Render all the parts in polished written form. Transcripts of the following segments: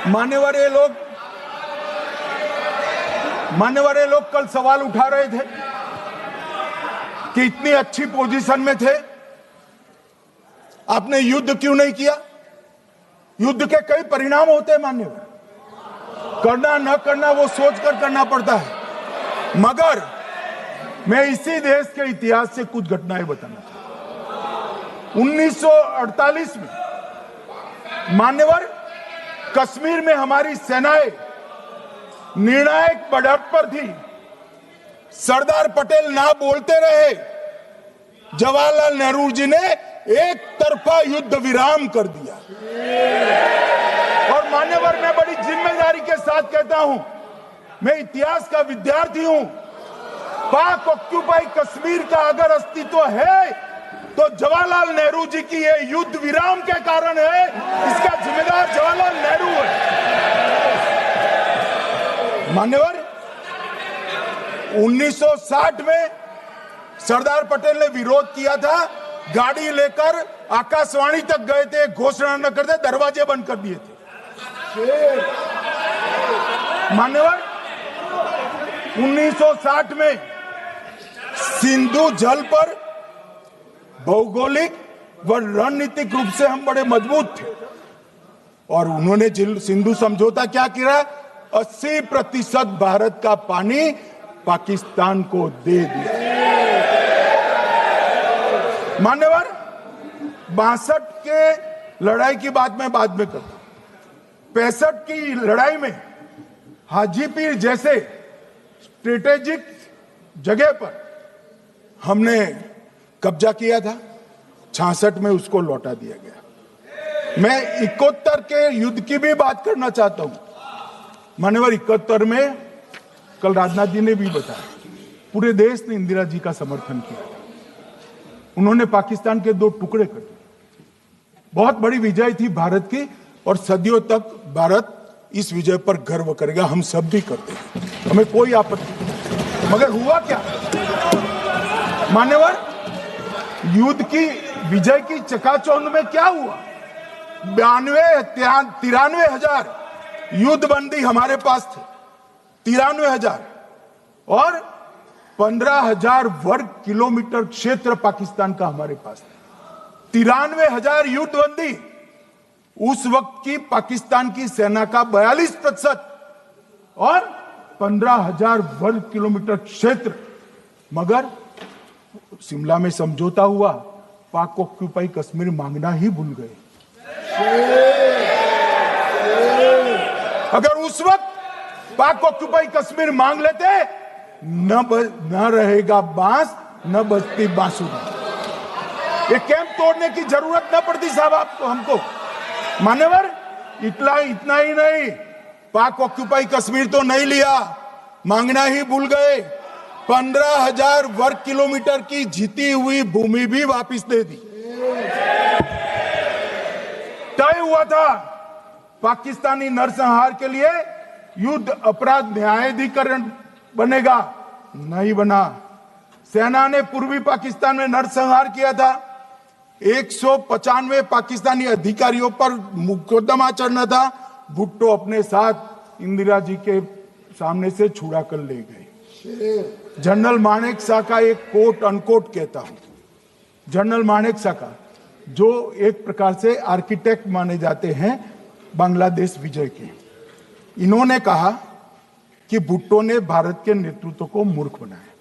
मान्यवर लोग कल सवाल उठा रहे थे कि इतनी अच्छी पोजीशन में थे, आपने युद्ध क्यों नहीं किया? युद्ध के कई परिणाम होते हैं मान्यवर, करना न करना वो सोचकर करना पड़ता है। मगर मैं इसी देश के इतिहास से कुछ घटनाएं बताना चाहता हूं। 1948 में मान्यवर कश्मीर में हमारी सेनाएं निर्णायक बढ़त पर थी। सरदार पटेल ना बोलते रहे, जवाहरलाल नेहरू जी ने एक तरफा युद्ध विराम कर दिया। और मान्यवर मैं बड़ी जिम्मेदारी के साथ कहता हूं, मैं इतिहास का विद्यार्थी हूं, पाक ऑक्यूपाई कश्मीर का अगर अस्तित्व है तो जवाहरलाल नेहरू जी की ये युद्ध विराम के कारण है। इसका जिम्मेदार जवाहरलाल नेहरू है। मान्यवर 1960 में सरदार पटेल ने विरोध किया था, गाड़ी लेकर आकाशवाणी तक गए थे, घोषणा न करते दरवाजे बंद कर दिए थे। मान्यवर 1960 में सिंधु जल पर भौगोलिक व रणनीतिक रूप से हम बड़े मजबूत थे और उन्होंने सिंधु समझौता क्या किया? 80% भारत का पानी पाकिस्तान को दे दिया। मान्यवर 62 के लड़ाई की बात मैं बाद में करता हूं। 65 की लड़ाई में हाजीपीर जैसे स्ट्रेटेजिक जगह पर हमने कब्जा किया था। 66 में उसको लौटा दिया गया। मैं 71 के युद्ध की भी बात करना चाहता हूं। मान्यवर 71 में कल राजनाथ जी ने भी बताया, पूरे देश ने इंदिरा जी का समर्थन किया। उन्होंने पाकिस्तान के 2 टुकड़े कर दिए। बहुत बड़ी विजय थी भारत की और सदियों तक भारत इस विजय पर गर्व करेगा। हम सब भी करते हैं, हमें कोई आपत्ति नहीं। मगर हुआ क्या मान्यवर? युद्ध की विजय की चकाचौंध में क्या हुआ? 93 हजार युद्ध बंदी हमारे पास थे, 93 हजार, और 15,000 वर्ग किलोमीटर क्षेत्र पाकिस्तान का हमारे पास था। 93 हजार युद्ध बंदी, उस वक्त की पाकिस्तान की सेना का 42% और 15,000 वर्ग किलोमीटर क्षेत्र। मगर शिमला में समझौता हुआ, पाक ऑक्यूपाई कश्मीर मांगना ही भूल गए। अगर उस वक्त पाक ऑक्यूपाई कश्मीर मांग लेते, न रहेगा बांस न बजती बांसुरी। ये कैंप तोड़ने की जरूरत न पड़ती साहब आपको, हमको। मान्यवर इतना ही नहीं, पाक ऑक्यूपाई कश्मीर तो नहीं लिया, मांगना ही भूल गए। 15,000 वर्ग किलोमीटर की जीती हुई भूमि भी वापस दे दी। तय हुआ था पाकिस्तानी नरसंहार के लिए युद्ध अपराध न्यायाधिकरण बनेगा, नहीं बना। सेना ने पूर्वी पाकिस्तान में नरसंहार किया था। 195 पाकिस्तानी अधिकारियों पर मुकदमा चढ़ना था। भुट्टो अपने साथ इंदिरा जी के सामने से छुड़ा कर ले गए। जनरल मानेक शॉ का एक कोट अनकोट कहता हूं, जनरल मानेक शॉ का, जो एक प्रकार से आर्किटेक्ट माने जाते हैं बांग्लादेश विजय के, इन्होंने कहा कि भुट्टो ने भारत के नेतृत्व को मूर्ख बनाया।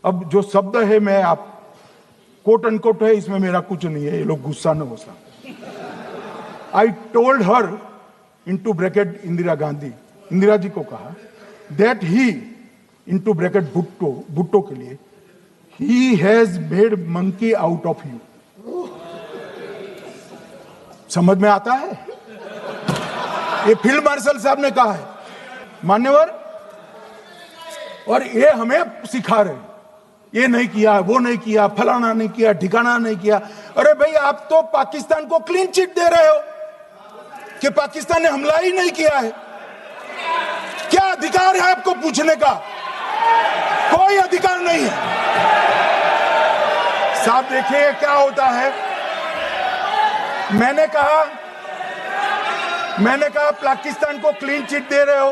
अब जो शब्द है, मैं आप कोट अनकोट है, इसमें मेरा कुछ नहीं है, ये लोग गुस्सा न हो सकते। I told her into bracket Indira Gandhi, Indira ji को कहा that he into bracket Bhutto के लिए, he has made monkey out of you. समझ में आता है? ये फील्ड मार्शल साहब ने कहा है मान्यवर, और ये हमें सिखा रहे हैं, ये नहीं किया, वो नहीं किया, फलाना नहीं किया, ठिकाना नहीं किया। अरे भाई, आप तो पाकिस्तान को क्लीन चिट दे रहे हो कि पाकिस्तान ने हमला ही नहीं किया है। क्या अधिकार है आपको पूछने का? कोई अधिकार नहीं है साहब। देखिए क्या होता है, मैंने कहा मैंने कहा पाकिस्तान को क्लीन चिट दे रहे हो,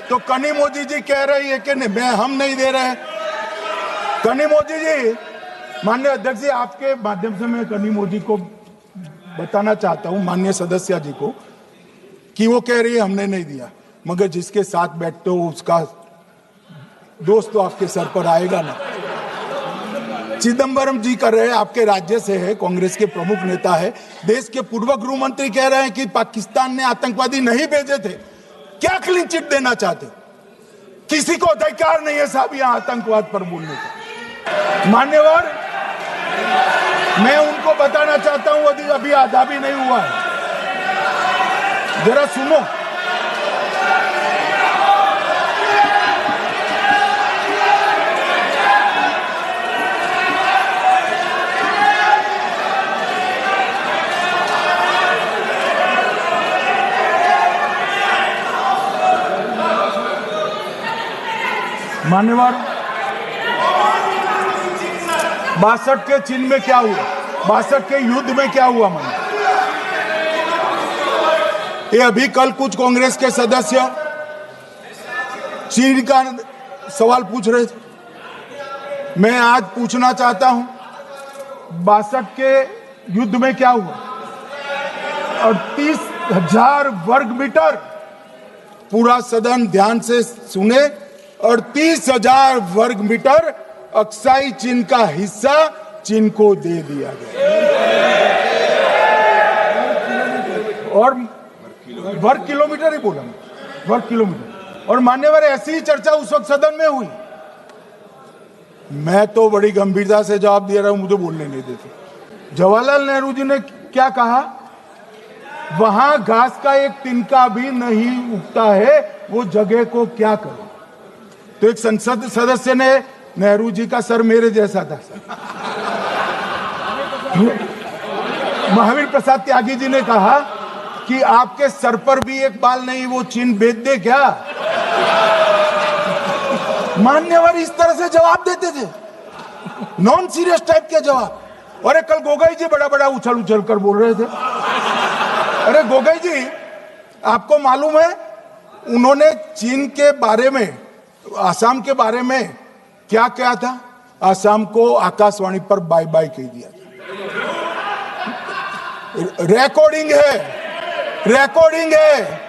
तो कनी मोदी जी कह रही है कि नहीं, हम नहीं दे रहे। कनी मोदी जी, माननीय अध्यक्ष जी, आपके माध्यम से मैं कनी मोदी को बताना चाहता हूं, माननीय सदस्य जी को, कि वो कह रही है हमने नहीं दिया, मगर जिसके साथ बैठते हो उसका दोस्त तो आपके सर पर आएगा ना। चिदंबरम जी कर रहे हैं, आपके राज्य से है, कांग्रेस के प्रमुख नेता है, देश के पूर्व गृह मंत्री कह रहे हैं कि पाकिस्तान ने आतंकवादी नहीं भेजे थे। क्या क्लीन चिट देना चाहते? किसी को अधिकार नहीं है साहब यहां आतंकवाद पर बोलने का। मान्यवर, मैं उनको बताना चाहता हूं, अभी आधा भी नहीं हुआ है, जरा सुनो। मान्यवर, 62 के चिन्ह में क्या हुआ, 62 के युद्ध में क्या हुआ? मन ये अभी कल कुछ कांग्रेस के सदस्य चीन का सवाल पूछ रहे थे, मैं आज पूछना चाहता हूं 62 के युद्ध में क्या हुआ? 38,000 वर्ग मीटर, पूरा सदन ध्यान से सुने, 38,000 वर्ग मीटर अक्साई चीन का हिस्सा चीन को दे दिया गया। और वर्ग किलोमीटर ही बोला, वर्ग किलोमीटर। और मान्यवर, ऐसी ही चर्चा उस वक्त सदन में हुई। मैं तो बड़ी गंभीरता से जवाब दे रहा हूं, मुझे बोलने नहीं देते। जवाहरलाल नेहरू जी ने क्या कहा? वहां घास का एक तिनका भी नहीं उगता है, वो जगह को क्या करे। तो एक संसद सदस्य ने, नेहरू जी का सर मेरे जैसा था, महावीर प्रसाद त्यागी जी ने कहा कि आपके सर पर भी एक बाल नहीं, वो चीन बेच दे क्या? मान्यवर इस तरह से जवाब देते थे, नॉन सीरियस टाइप के जवाब। और कल गोगोई जी बड़ा बड़ा उछल उछल कर बोल रहे थे। अरे गोगोई जी, आपको मालूम है उन्होंने चीन के बारे में, आसाम के बारे में क्या कहा था? आसाम को आकाशवाणी पर बाय बाय कह दिया था। रिकॉर्डिंग है, रिकॉर्डिंग है।